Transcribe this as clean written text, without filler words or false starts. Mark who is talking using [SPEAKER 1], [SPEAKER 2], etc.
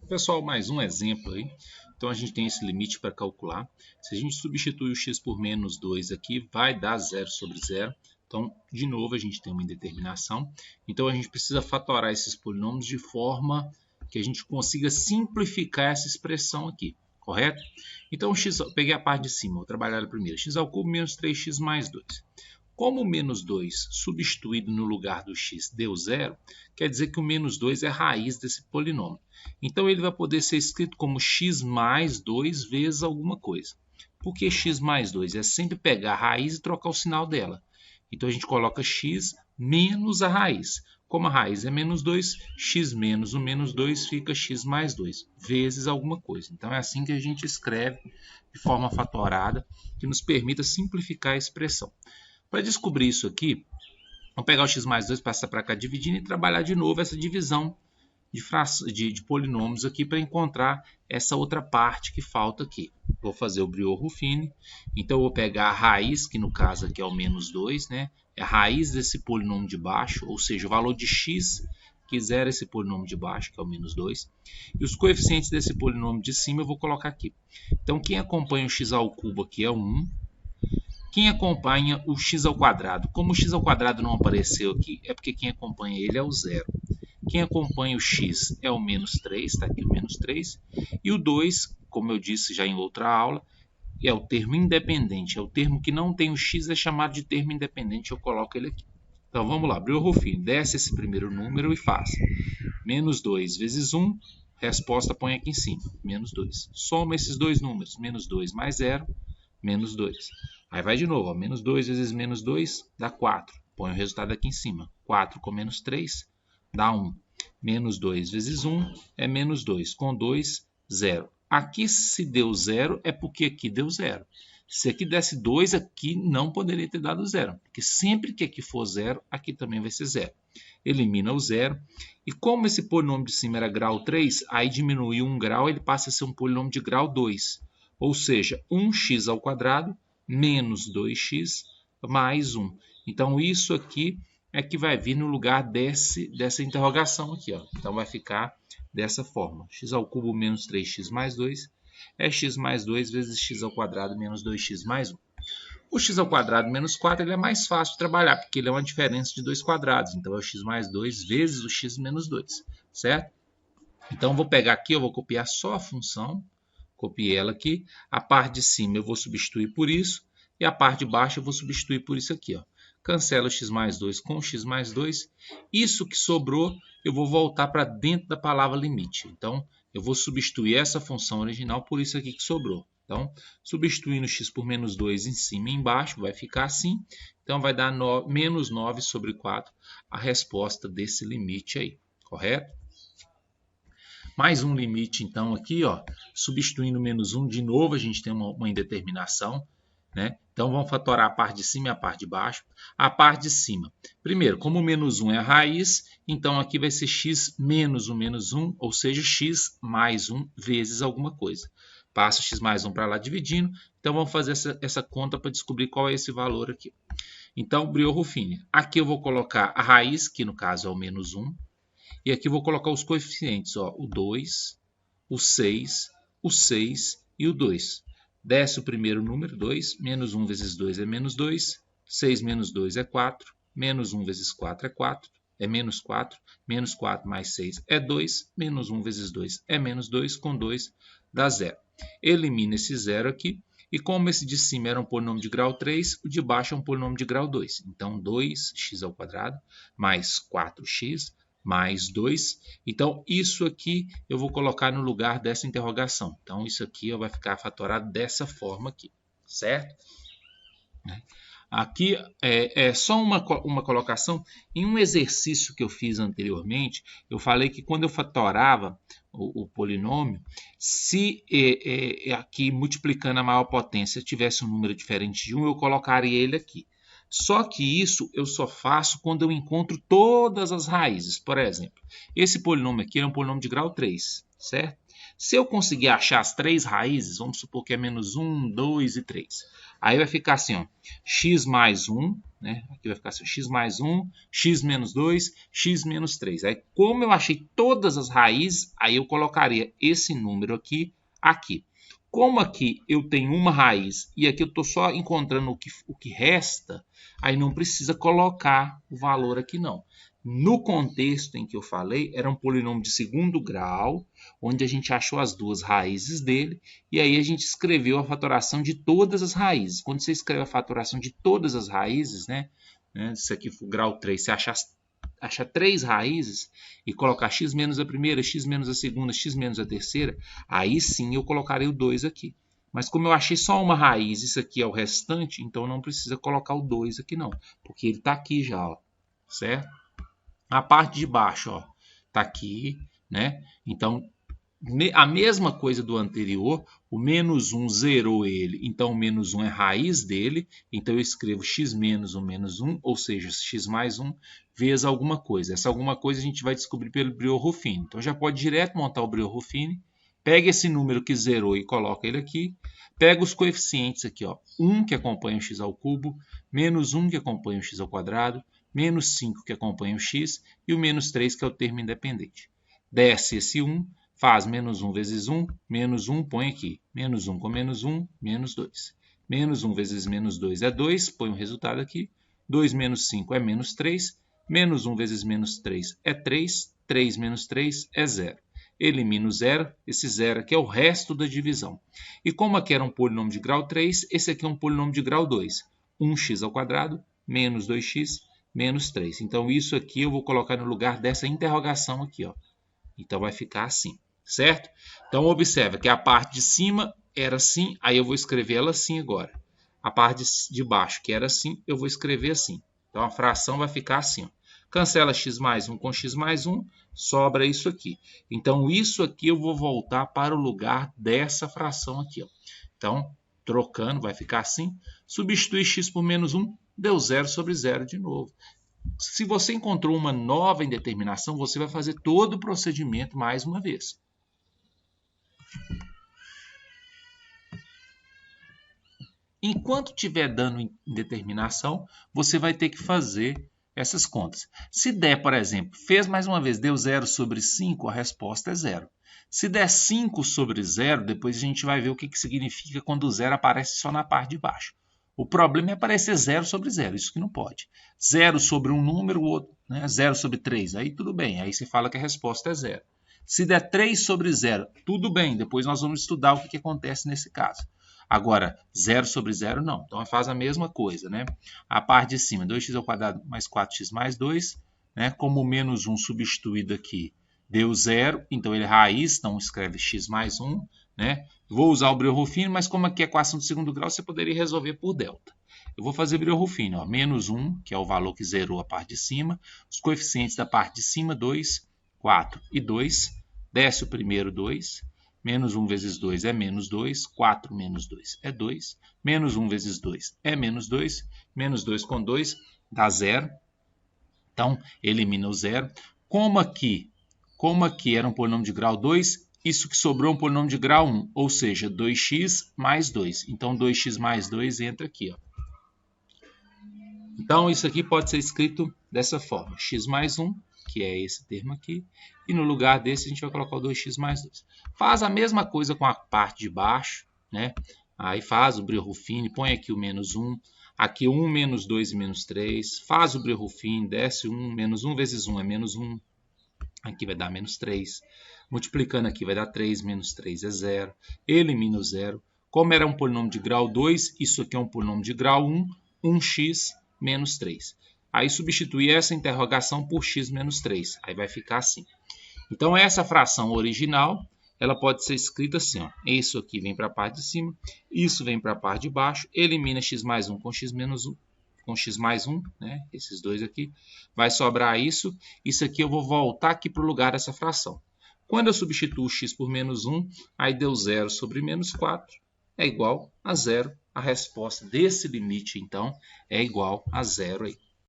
[SPEAKER 1] Pessoal, mais um exemplo aí. Então a gente tem esse limite para calcular. Se a gente substituir o x por menos 2 aqui, vai dar 0 sobre 0. Então, de novo, a gente tem uma indeterminação. Então a gente precisa fatorar esses polinômios de forma que a gente consiga simplificar essa expressão aqui, correto? Então, x, peguei a parte de cima, vou trabalhar primeiro. X ao cubo menos 3x mais 2. Como o menos 2 substituído no lugar do x deu zero, quer dizer que o menos 2 é a raiz desse polinômio. Então, ele vai poder ser escrito como x mais 2 vezes alguma coisa. Por que x mais 2? É sempre pegar a raiz e trocar o sinal dela. Então, a gente coloca x menos a raiz. Como a raiz é menos 2, x menos o menos 2 fica x mais 2, vezes alguma coisa. Então, é assim que a gente escreve de forma fatorada, que nos permita simplificar a expressão. Para descobrir isso aqui, vamos pegar o x mais 2, passar para cá dividindo e trabalhar de novo essa divisão de polinômios aqui para encontrar essa outra parte que falta aqui. Vou fazer o Briot-Ruffini, então eu vou pegar a raiz, que no caso aqui é o menos 2, né? É a raiz desse polinômio de baixo, ou seja, o valor de x que zera esse polinômio de baixo, que é o menos 2. E os coeficientes desse polinômio de cima eu vou colocar aqui. Então, quem acompanha o x ao cubo aqui é 1. Quem acompanha o x ao quadrado? Como o x ao quadrado não apareceu aqui, é porque quem acompanha ele é o 0. Quem acompanha o x é o menos 3, está aqui o menos 3. E o 2, como eu disse já em outra aula, é o termo independente. É o termo que não tem o x, é chamado de termo independente. Eu coloco ele aqui. Então vamos lá, Briot-Ruffini, desce esse primeiro número e faça. Menos 2 vezes 1, resposta põe aqui em cima, menos 2. Soma esses dois números, menos 2 mais 0, menos 2. Aí vai de novo, ó, menos 2 vezes menos 2 dá 4. Põe o resultado aqui em cima. 4 com menos 3 dá 1. Menos 2 vezes 1 é menos 2. Com 2, 0. Aqui se deu 0 é porque aqui deu 0. Se aqui desse 2, aqui não poderia ter dado 0. Porque sempre que aqui for 0, aqui também vai ser 0. Elimina o 0. E como esse polinômio de cima era grau 3, aí diminuiu 1 grau, ele passa a ser um polinômio de grau 2. Ou seja, 1x ao quadrado menos 2x mais 1. Então, isso aqui é que vai vir no lugar dessa interrogação aqui. Ó. Então, vai ficar dessa forma. X ao cubo menos 3x mais 2 é x mais 2 vezes x ao quadrado menos 2x mais 1. O x ao quadrado menos 4 ele é mais fácil de trabalhar, porque ele é uma diferença de 2 quadrados. Então, é o x mais 2 vezes o x menos 2, certo? Então, vou pegar aqui, eu vou copiar só a função. Copiei ela aqui. A parte de cima eu vou substituir por isso. E a parte de baixo eu vou substituir por isso aqui. Ó. Cancelo o x mais 2 com o x mais 2. Isso que sobrou eu vou voltar para dentro da palavra limite. Então, eu vou substituir essa função original por isso aqui que sobrou. Então, substituindo x por menos 2 em cima e embaixo, vai ficar assim. Então, vai dar menos 9 sobre 4 a resposta desse limite aí. Correto? Mais um limite, então, aqui, ó, substituindo menos 1, de novo a gente tem uma indeterminação, né? Então, vamos fatorar a parte de cima e a parte de baixo. A parte de cima, primeiro, como o menos 1 é a raiz, então aqui vai ser x menos o menos 1, ou seja, x mais 1 vezes alguma coisa. Passa o x mais 1 para lá dividindo, então vamos fazer essa conta para descobrir qual é esse valor aqui. Então, Briot-Ruffini, aqui eu vou colocar a raiz, que no caso é o menos 1, e aqui eu vou colocar os coeficientes, ó, o 2, o 6 e o 2. Desce o primeiro número, 2, menos 1 vezes 2 é menos 2, 6 menos 2 é 4, menos 1 vezes 4 é 4, é menos 4 mais 6 é 2, menos 1 vezes 2 é menos 2, com 2 dá 0. Elimina esse 0 aqui, e como esse de cima era um polinômio de grau 3, o de baixo é um polinômio de grau 2. Então, 2x ao quadrado mais 4x mais 2. Então, isso aqui eu vou colocar no lugar dessa interrogação. Então, isso aqui vai ficar fatorado dessa forma aqui, certo? Aqui é só uma colocação. Em um exercício que eu fiz anteriormente, eu falei que quando eu fatorava o polinômio, se aqui multiplicando a maior potência tivesse um número diferente de 1, eu colocaria ele aqui. Só que isso eu só faço quando eu encontro todas as raízes. Por exemplo, esse polinômio aqui é um polinômio de grau 3, certo? Se eu conseguir achar as 3 raízes, vamos supor que é menos 1, 2 e 3. Aí vai ficar assim, ó, x mais 1, né? Aqui vai ficar assim, x mais 1, x menos 2, x menos 3. Aí, como eu achei todas as raízes, aí eu colocaria esse número aqui, aqui. Como aqui eu tenho uma raiz e aqui eu estou só encontrando o que resta, aí não precisa colocar o valor aqui não. No contexto em que eu falei, era um polinômio de segundo grau, onde a gente achou as duas raízes dele, e aí a gente escreveu a fatoração de todas as raízes. Quando você escreve a fatoração de todas as raízes, né, se aqui for grau 3, você acha 3 raízes e colocar x menos a primeira, x menos a segunda, x menos a terceira, aí sim eu colocarei o 2 aqui. Mas como eu achei só uma raiz, isso aqui é o restante, então não precisa colocar o 2 aqui não, porque ele está aqui já, ó, certo? A parte de baixo, ó, tá aqui, né? Então, a mesma coisa do anterior, o menos 1 zerou ele, então o menos 1 é raiz dele, então eu escrevo x menos o menos 1, ou seja, x mais 1 vezes alguma coisa. Essa alguma coisa a gente vai descobrir pelo Brio-Ruffini. Então já pode direto montar o Brio-Ruffini, pega esse número que zerou e coloca ele aqui, pega os coeficientes aqui, ó, 1 que acompanha o x ao cubo, menos 1 que acompanha o x ao quadrado, menos 5 que acompanha o x e o menos 3 que é o termo independente. Desce esse 1, faz menos 1 vezes 1, menos 1 põe aqui, menos 1 com menos 1, menos 2. Menos 1 vezes menos 2 é 2, põe o resultado aqui, 2 menos 5 é menos 3, menos 1 vezes menos 3 é 3, 3 menos 3 é 0. Elimina o 0, esse 0 aqui é o resto da divisão. E como aqui era um polinômio de grau 3, esse aqui é um polinômio de grau 2. 1x ao quadrado, menos 2x, menos 3. Então, isso aqui eu vou colocar no lugar dessa interrogação aqui, ó. Então, vai ficar assim, certo? Então, observa que a parte de cima era assim, aí eu vou escrever ela assim agora. A parte de baixo, que era assim, eu vou escrever assim. Então, a fração vai ficar assim, ó. Cancela x mais 1 com x mais 1, sobra isso aqui. Então, isso aqui eu vou voltar para o lugar dessa fração aqui, ó. Então, trocando, vai ficar assim. Substitui x por menos 1, deu 0 sobre 0 de novo. Se você encontrou uma nova indeterminação, você vai fazer todo o procedimento mais uma vez. Enquanto estiver dando indeterminação, você vai ter que fazer essas contas. Se der, por exemplo, fez mais uma vez, deu 0 sobre 5, a resposta é 0. Se der 5 sobre 0, depois a gente vai ver o que significa quando o 0 aparece só na parte de baixo. O problema é aparecer 0 sobre 0, isso que não pode. 0 sobre um número, o outro, né? 0 sobre 3, aí tudo bem, aí você fala que a resposta é 0. Se der 3 sobre 0, tudo bem, depois nós vamos estudar o que acontece nesse caso. Agora, 0 sobre 0 não, então faz a mesma coisa, né? A parte de cima, 2x ao quadrado mais 4x mais 2, né? Como o menos 1 substituído aqui deu 0, então ele é raiz, então escreve x mais 1, né? Vou usar o Brio-Ruffini, mas como aqui é equação de segundo grau, você poderia resolver por delta. Eu vou fazer Brio-Ruffini, ó, menos 1, que é o valor que zerou a parte de cima, os coeficientes da parte de cima, 2, 4 e 2, desce o primeiro 2, menos 1 vezes 2 é menos 2, 4 menos 2 é 2, menos 1 vezes 2 é menos 2, menos 2 com 2 dá 0, então elimina o 0. Como aqui era um polinômio de grau 2, isso que sobrou é um polinômio de grau 1, ou seja, 2x mais 2. Então, 2x mais 2 entra aqui, ó. Então, isso aqui pode ser escrito dessa forma, x mais 1, que é esse termo aqui, e no lugar desse a gente vai colocar o 2x mais 2. Faz a mesma coisa com a parte de baixo, né? Aí faz o Brio-Ruffini, põe aqui o menos 1, aqui 1, menos 2 e menos 3, faz o Brio-Ruffini, desce 1, menos 1 vezes 1 é menos 1, aqui vai dar menos 3, multiplicando aqui vai dar 3, menos 3 é 0, elimina o 0. Como era um polinômio de grau 2, isso aqui é um polinômio de grau 1, 1x menos 3. Aí substitui essa interrogação por x menos 3, aí vai ficar assim. Então essa fração original, ela pode ser escrita assim, ó. Isso aqui vem para a parte de cima, isso vem para a parte de baixo, elimina x mais 1 com x menos 1. Com x mais 1, né? Esses dois aqui, vai sobrar isso. Isso aqui eu vou voltar aqui para o lugar dessa fração. Quando eu substituo x por menos 1, aí deu 0 sobre menos 4, é igual a 0. A resposta desse limite, então, é igual a 0 aí.